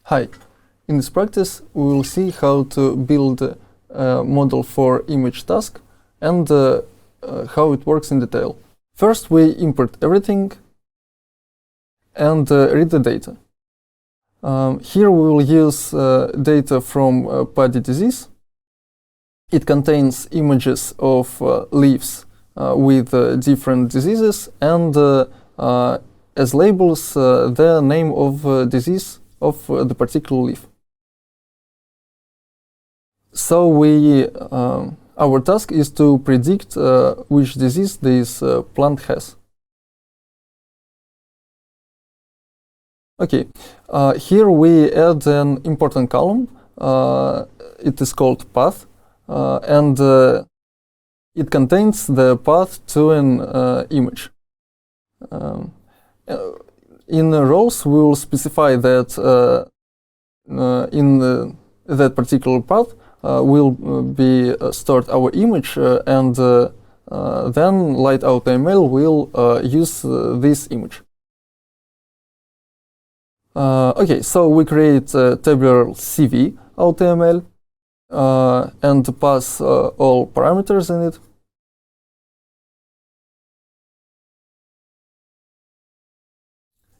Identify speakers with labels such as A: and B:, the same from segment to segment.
A: Hi, in this practice we will see how to build a model for image task and how it works in detail. First we import everything and read the data. Here we will use data from paddy disease. It contains images of leaves with different diseases and as labels the name of disease of the particular leaf. So our task is to predict which disease this plant has. Okay, here we add an important column. It is called path, and it contains the path to an image. In the rows, we will specify that in that particular path will be stored our image, and then LightAutoML will use this image. Okay, so we create a tabular CV AutoML and pass all parameters in it.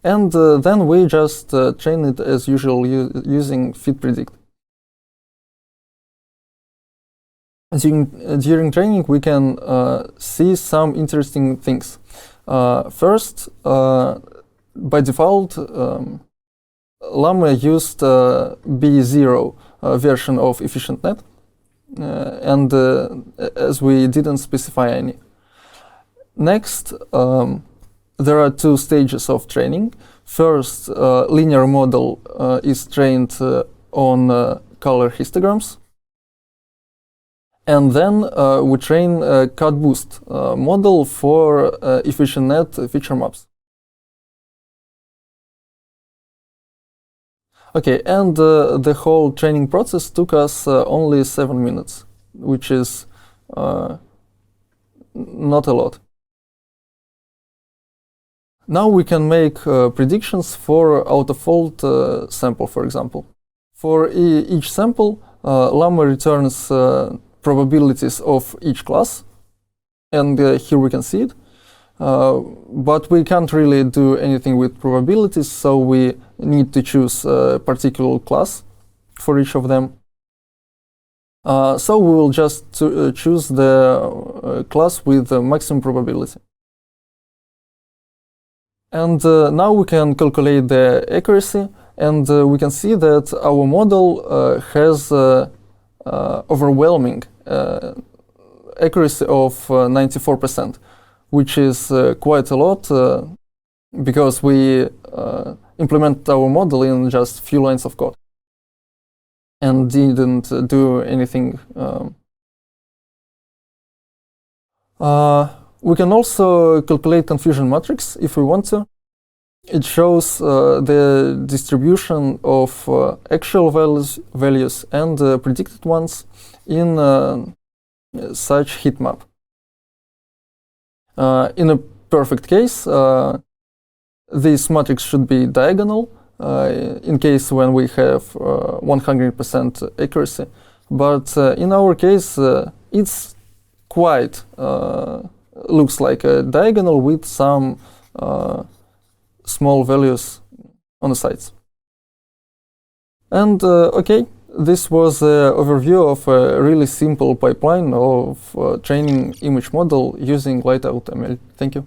A: And then we just train it as usual using FitPredict. During training we can see some interesting things. First, by default, LAMA used B0 version of EfficientNet, and as we didn't specify any. Next, there are two stages of training. First, linear model is trained on color histograms. And then we train a CutBoost model for EfficientNet feature maps. Okay, and the whole training process took us only 7 minutes, which is not a lot. Now we can make predictions for out-of-fold sample, for example. For each sample, LAMA returns probabilities of each class, and here we can see it. But we can't really do anything with probabilities, so we need to choose a particular class for each of them. So we will just choose the class with the maximum probability. And now we can calculate the accuracy, and we can see that our model has overwhelming accuracy of 94%, which is quite a lot because we implement our model in just a few lines of code and didn't do anything. We can also calculate confusion matrix if we want to. It shows the distribution of actual values and predicted ones in such heat map. In a perfect case, this matrix should be diagonal in case when we have 100% accuracy. But in our case, it's quite looks like a diagonal with some small values on the sides. And okay, this was an overview of a really simple pipeline of training image model using LightAutoML. Thank you.